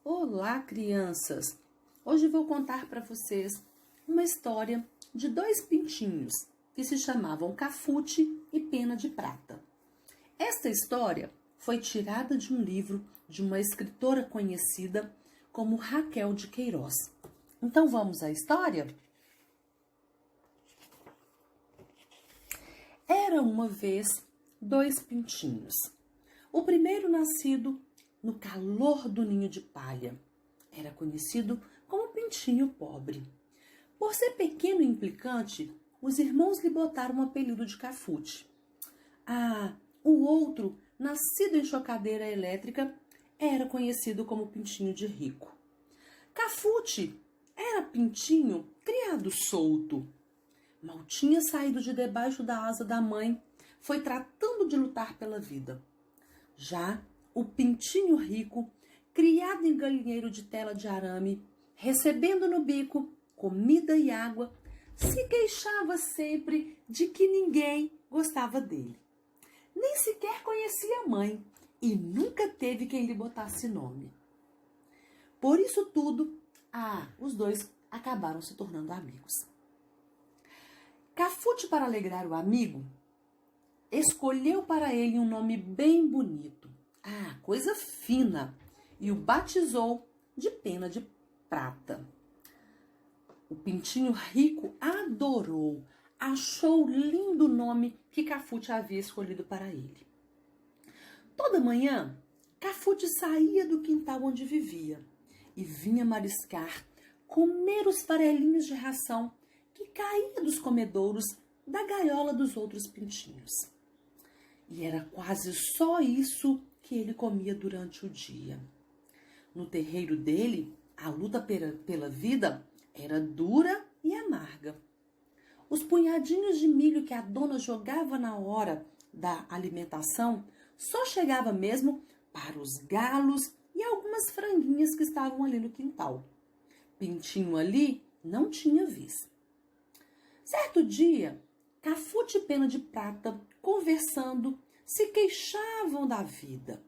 Olá, crianças! Hoje vou contar para vocês uma história de dois pintinhos que se chamavam Cafute e Pena de Prata. Esta história foi tirada de um livro de uma escritora conhecida como Raquel de Queiroz. Então vamos à história? Era uma vez dois pintinhos. O primeiro nascido no calor do ninho de palha. Era conhecido como pintinho pobre. Por ser pequeno e implicante, os irmãos lhe botaram um apelido de Cafute. O outro, nascido em chocadeira elétrica, era conhecido como pintinho de rico. Cafute era pintinho criado solto. Mal tinha saído de debaixo da asa da mãe, foi tratando de lutar pela vida. Já o pintinho rico, criado em galinheiro de tela de arame, recebendo no bico comida e água, se queixava sempre de que ninguém gostava dele. Nem sequer conhecia a mãe e nunca teve quem lhe botasse nome. Por isso tudo, os dois acabaram se tornando amigos. Cafute, para alegrar o amigo, escolheu para ele um nome bem bonito, coisa fina, e o batizou de Pena de Prata. O pintinho rico adorou, achou lindo o nome que Cafute havia escolhido para ele. Toda manhã, Cafute saía do quintal onde vivia e vinha mariscar, comer os farelinhos de ração que caía dos comedouros da gaiola dos outros pintinhos. E era quase só isso que ele comia durante o dia. No terreiro dele, a luta pela vida era dura e amarga. Os punhadinhos de milho que a dona jogava na hora da alimentação só chegava mesmo para os galos e algumas franguinhas que estavam ali no quintal. Pintinho ali não tinha vez. Certo dia, Cafute e Pena de Prata, conversando, se queixavam da vida.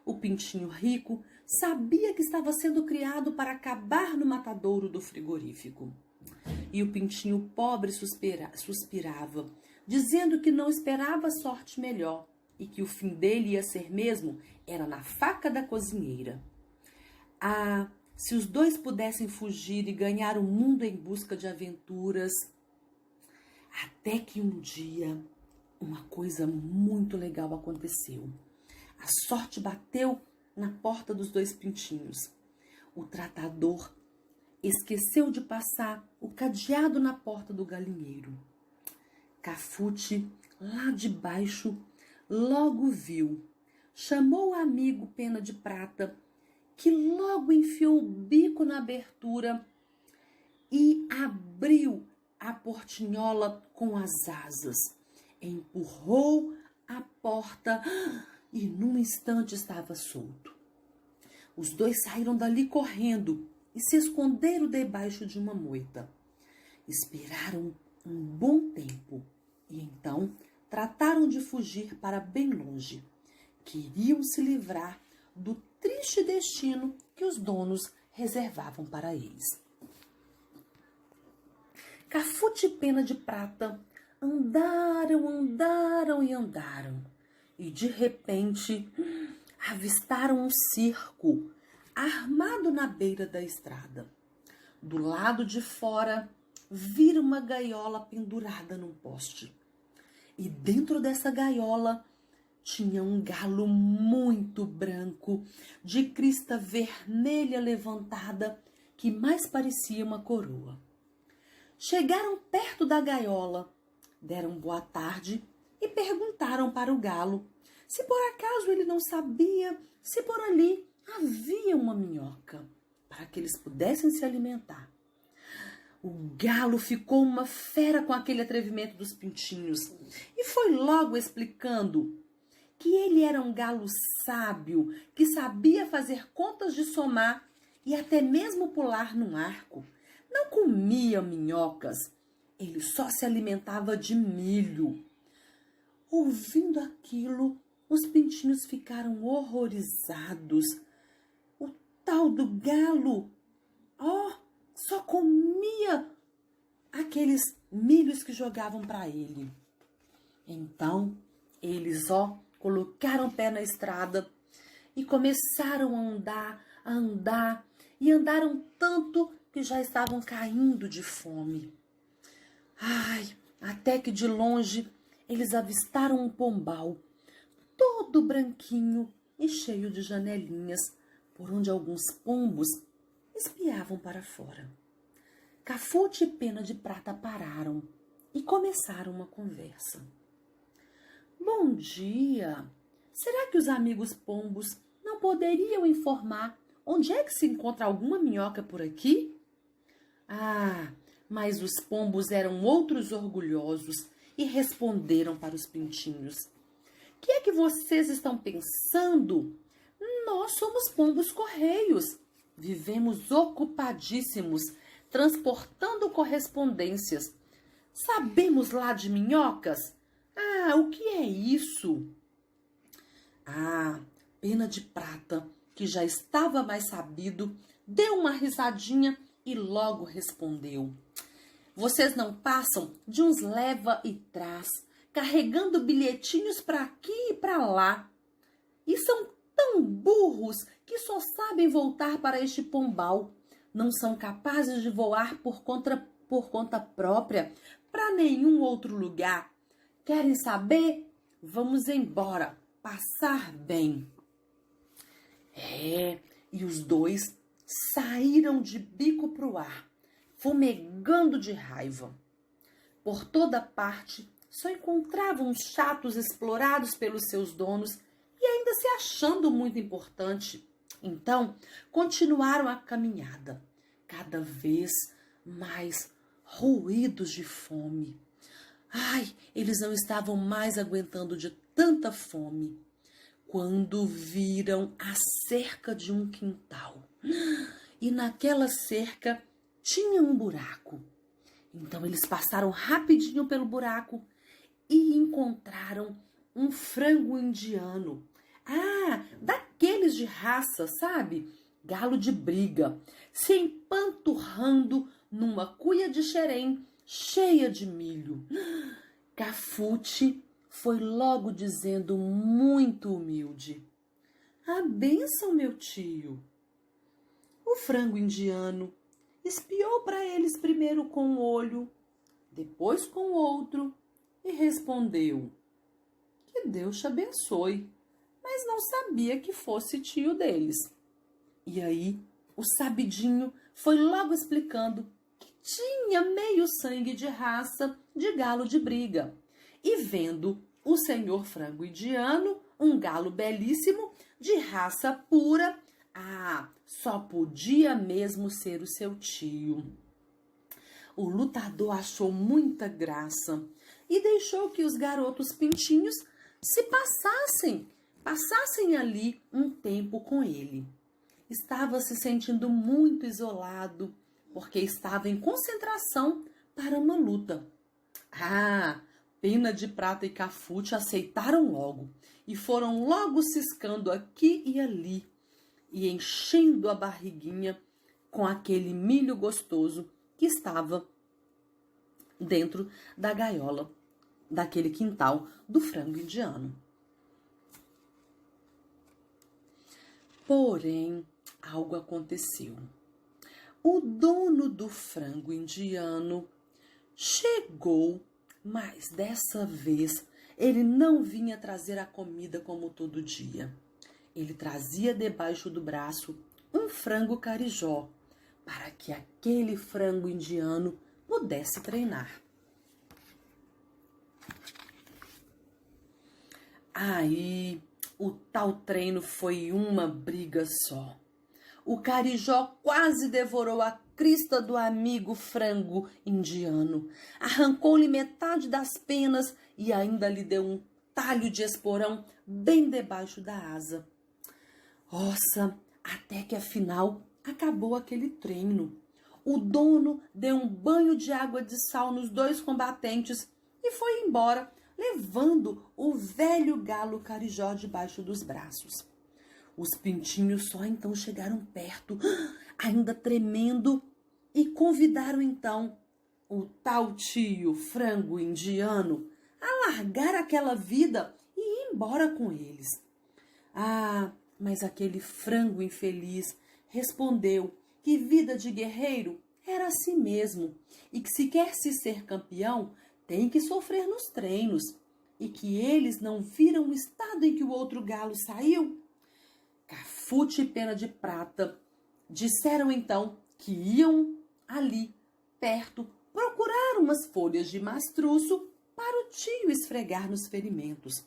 O pintinho rico sabia que estava sendo criado para acabar no matadouro do frigorífico. E o pintinho pobre suspirava, dizendo que não esperava sorte melhor e que o fim dele ia ser mesmo era na faca da cozinheira. Se os dois pudessem fugir e ganhar o mundo em busca de aventuras. Até que um dia, uma coisa muito legal aconteceu. A sorte bateu na porta dos dois pintinhos. O tratador esqueceu de passar o cadeado na porta do galinheiro. Cafute, lá de baixo, logo viu. Chamou o amigo Pena de Prata, que logo enfiou o bico na abertura e abriu a portinhola com as asas. Empurrou a porta e num instante estava solto. Os dois saíram dali correndo e se esconderam debaixo de uma moita. Esperaram um bom tempo e então trataram de fugir para bem longe. Queriam se livrar do triste destino que os donos reservavam para eles. Cafute e Pena de Prata andaram e de repente avistaram um circo armado na beira da estrada. Do lado de fora viram uma gaiola pendurada num poste e dentro dessa gaiola tinha um galo muito branco, de crista vermelha levantada, que mais parecia uma coroa. Chegaram perto da gaiola, deram boa tarde e perguntaram para o galo se por acaso ele não sabia se por ali havia uma minhoca, para que eles pudessem se alimentar. O galo ficou uma fera com aquele atrevimento dos pintinhos e foi logo explicando que ele era um galo sábio, que sabia fazer contas de somar e até mesmo pular num arco. Não comia minhocas, ele só se alimentava de milho. Ouvindo aquilo, os pintinhos ficaram horrorizados. O tal do galo, só comia aqueles milhos que jogavam para ele. Então, eles, colocaram o pé na estrada e começaram a andar, e andaram tanto que já estavam caindo de fome. Até que de longe eles avistaram um pombal, todo branquinho e cheio de janelinhas, por onde alguns pombos espiavam para fora. Cafute e Pena de Prata pararam e começaram uma conversa. Bom dia! Será que os amigos pombos não poderiam informar onde é que se encontra alguma minhoca por aqui? Mas os pombos eram outros orgulhosos e responderam para os pintinhos. Que é que vocês estão pensando? Nós somos pombos correios. Vivemos ocupadíssimos, transportando correspondências. Sabemos lá de minhocas? O que é isso? Pena de Prata, que já estava mais sabido, deu uma risadinha e logo respondeu. Vocês não passam de uns leva e traz, carregando bilhetinhos para aqui e para lá. E são tão burros que só sabem voltar para este pombal. Não são capazes de voar por conta própria para nenhum outro lugar. Querem saber? Vamos embora, passar bem. E os dois saíram de bico pro ar, fumegando de raiva. Por toda parte, só encontravam os chatos explorados pelos seus donos e ainda se achando muito importante. Então, continuaram a caminhada, cada vez mais roídos de fome. Eles não estavam mais aguentando de tanta fome, quando viram a cerca de um quintal. E naquela cerca tinha um buraco. Então eles passaram rapidinho pelo buraco e encontraram um frango indiano. Daqueles de raça, sabe? Galo de briga, se empanturrando numa cuia de xerém cheia de milho. Cafute foi logo dizendo muito humilde: "A bênção, meu tio." O frango indiano espiou para eles primeiro com um olho, depois com o outro e respondeu: "Que Deus te abençoe," mas não sabia que fosse tio deles. E aí o sabidinho foi logo explicando que tinha meio sangue de raça de galo de briga. E vendo o senhor frango indiano, um galo belíssimo, de raça pura, só podia mesmo ser o seu tio. O lutador achou muita graça e deixou que os garotos pintinhos se passassem ali um tempo com ele. Estava se sentindo muito isolado, porque estava em concentração para uma luta. Pena de Prata e Cafute aceitaram logo e foram logo ciscando aqui e ali e enchendo a barriguinha com aquele milho gostoso que estava dentro da gaiola daquele quintal do frango indiano. Porém, algo aconteceu. O dono do frango indiano chegou, mas dessa vez ele não vinha trazer a comida como todo dia. Ele trazia debaixo do braço um frango carijó, para que aquele frango indiano pudesse treinar. Aí, o tal treino foi uma briga só. O carijó quase devorou a crista do amigo frango indiano. Arrancou-lhe metade das penas e ainda lhe deu um talho de esporão bem debaixo da asa. Até que afinal acabou aquele treino. O dono deu um banho de água de sal nos dois combatentes e foi embora, levando o velho galo carijó debaixo dos braços. Os pintinhos só então chegaram perto, ainda tremendo, e convidaram então o tal tio frango indiano a largar aquela vida e ir embora com eles. Ah, mas aquele frango infeliz respondeu que vida de guerreiro era assim mesmo e que se quer se ser campeão tem que sofrer nos treinos e que eles não viram o estado em que o outro galo saiu. Cafute e Pena de Prata disseram então que iam ali perto procurar umas folhas de mastruço para o tio esfregar nos ferimentos.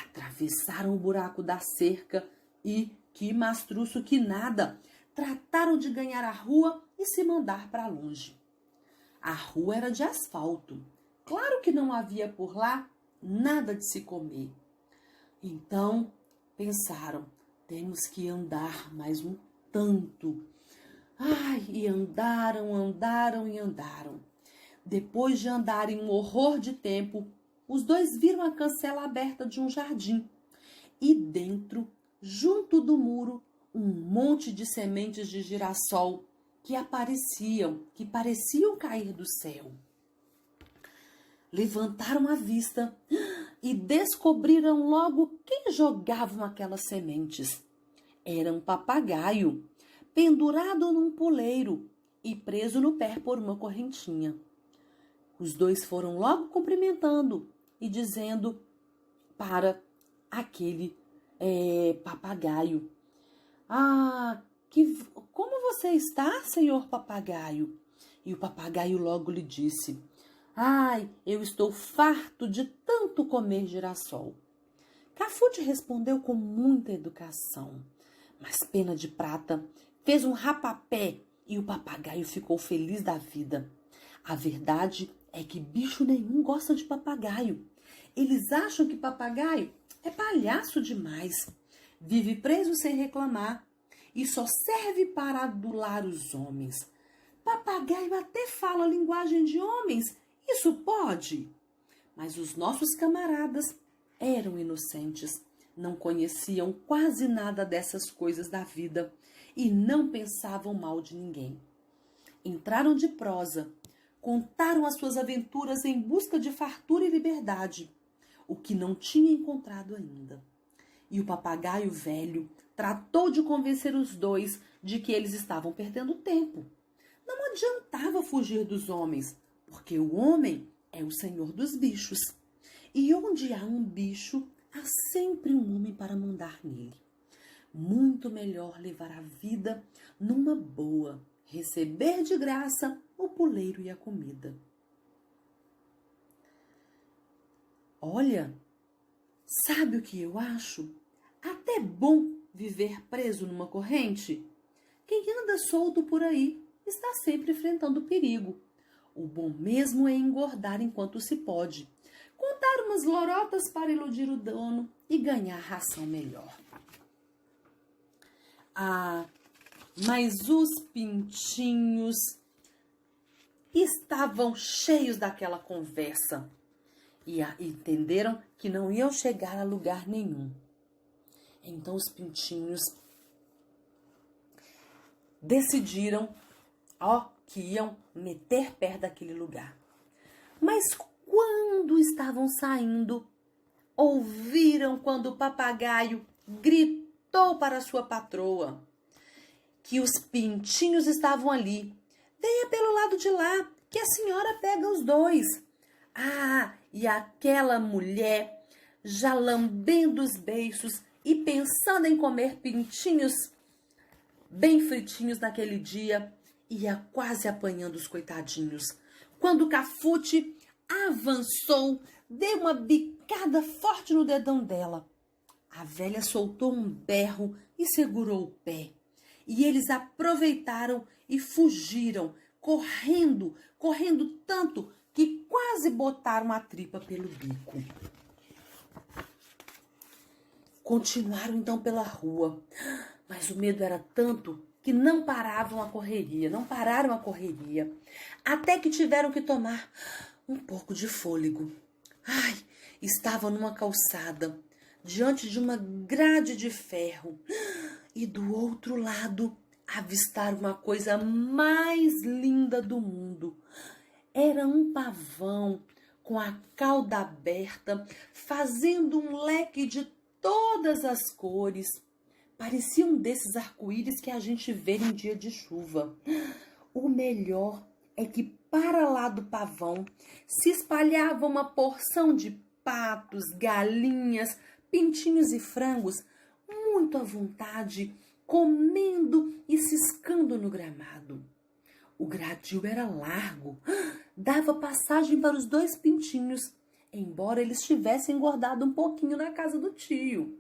Atravessaram o buraco da cerca e, que mastruço que nada, trataram de ganhar a rua e se mandar para longe. A rua era de asfalto. Claro que não havia por lá nada de se comer. Então, pensaram, temos que andar mais um tanto. Ai, e andaram, andaram e andaram. Depois de andarem um horror de tempo, os dois viram a cancela aberta de um jardim. E dentro, junto do muro, um monte de sementes de girassol que pareciam cair do céu. Levantaram a vista e descobriram logo quem jogavam aquelas sementes. Era um papagaio, pendurado num poleiro e preso no pé por uma correntinha. Os dois foram logo cumprimentando e dizendo para aquele papagaio: "Ah, como você está, senhor papagaio?" E o papagaio logo lhe disse: "Ai, eu estou farto de tanto comer girassol." Cafute respondeu com muita educação, mas Pena de Prata fez um rapapé e o papagaio ficou feliz da vida. A verdade é que bicho nenhum gosta de papagaio. Eles acham que papagaio é palhaço demais, vive preso sem reclamar e só serve para adular os homens. Papagaio até fala a linguagem de homens, isso pode? Mas os nossos camaradas eram inocentes, não conheciam quase nada dessas coisas da vida e não pensavam mal de ninguém. Entraram de prosa, contaram as suas aventuras em busca de fartura e liberdade, o que não tinha encontrado ainda. E o papagaio velho tratou de convencer os dois de que eles estavam perdendo tempo. Não adiantava fugir dos homens, porque o homem é o senhor dos bichos. E onde há um bicho, há sempre um homem para mandar nele. Muito melhor levar a vida numa boa, receber de graça o poleiro e a comida. Olha, sabe o que eu acho? Até bom viver preso numa corrente. Quem anda solto por aí está sempre enfrentando perigo. O bom mesmo é engordar enquanto se pode, contar umas lorotas para iludir o dono e ganhar ração melhor. Ah, mas os pintinhos estavam cheios daquela conversa e entenderam que não iam chegar a lugar nenhum. Então os pintinhos decidiram que iam meter pé daquele lugar. Mas quando estavam saindo, ouviram quando o papagaio gritou para sua patroa que os pintinhos estavam ali. "Venha pelo lado de lá, que a senhora pega os dois." Ah, e aquela mulher, já lambendo os beiços e pensando em comer pintinhos bem fritinhos naquele dia, ia quase apanhando os coitadinhos. Quando o Cafute avançou, deu uma bicada forte no dedão dela. A velha soltou um berro e segurou o pé. E eles aproveitaram e fugiram, correndo tanto que quase botaram a tripa pelo bico. Continuaram então pela rua, mas o medo era tanto que não pararam a correria, até que tiveram que tomar um pouco de fôlego. Ai, estavam numa calçada, diante de uma grade de ferro. e do outro lado avistaram uma coisa mais linda do mundo. Era um pavão com a cauda aberta, fazendo um leque de todas as cores. Parecia um desses arco-íris que a gente vê em dia de chuva. O melhor é que para lá do pavão se espalhava uma porção de patos, galinhas, pintinhos e frangos, muito à vontade, comendo e ciscando no gramado. O gradil era largo, dava passagem para os 2 pintinhos, embora eles tivessem engordado um pouquinho na casa do tio.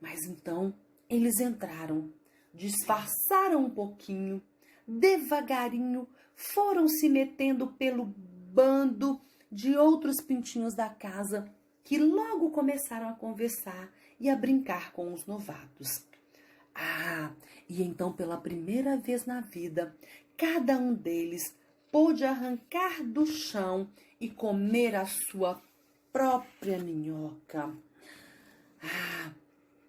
Mas então eles entraram, disfarçaram um pouquinho, devagarinho foram se metendo pelo bando de outros pintinhos da casa, que logo começaram a conversar e a brincar com os novatos. E então pela primeira vez na vida, cada um deles pôde arrancar do chão e comer a sua própria minhoca.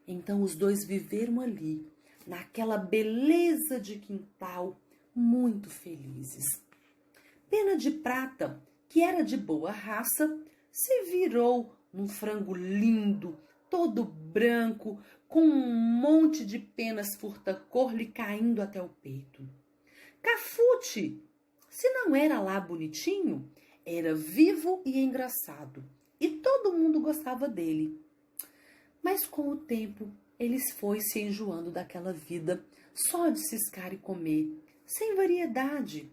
Então os 2 viveram ali, naquela beleza de quintal, muito felizes. Pena de Prata, que era de boa raça, se virou num frango lindo, todo branco, com um monte de penas furta-cor lhe caindo até o peito. Cafute, se não era lá bonitinho, era vivo e engraçado, e todo mundo gostava dele. Mas com o tempo, ele foi se enjoando daquela vida só de ciscar e comer, sem variedade.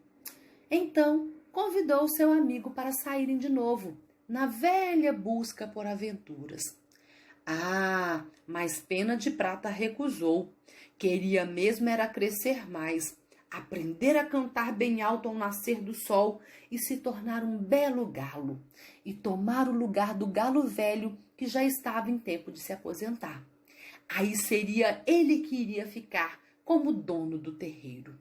Então, convidou seu amigo para saírem de novo, na velha busca por aventuras. Mas Pena de Prata recusou. Queria mesmo era crescer mais, aprender a cantar bem alto ao nascer do sol e se tornar um belo galo, e tomar o lugar do galo velho que já estava em tempo de se aposentar. Aí seria ele que iria ficar como dono do terreiro.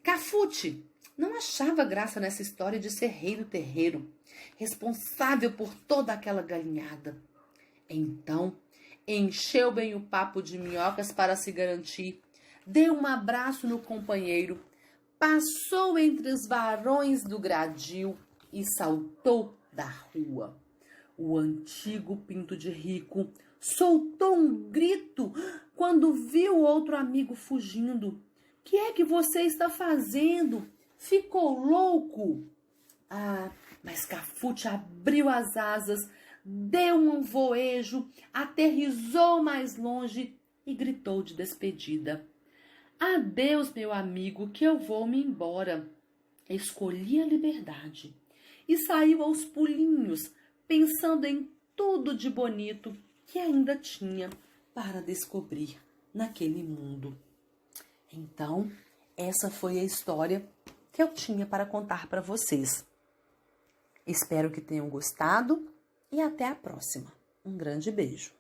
Cafute não achava graça nessa história de ser rei do terreiro, responsável por toda aquela galinhada. Então, encheu bem o papo de minhocas para se garantir, deu um abraço no companheiro, passou entre os varões do gradil e saltou da rua. O antigo Pinto de Rico soltou um grito quando viu outro amigo fugindo. Que é que você está fazendo? Ficou louco? Mas Cafute abriu as asas, deu um voejo, aterrissou mais longe e gritou de despedida. Adeus, meu amigo, que eu vou me embora. Escolhi a liberdade e saiu aos pulinhos, pensando em tudo de bonito que ainda tinha para descobrir naquele mundo. Então, essa foi a história que eu tinha para contar para vocês. Espero que tenham gostado e até a próxima. Um grande beijo.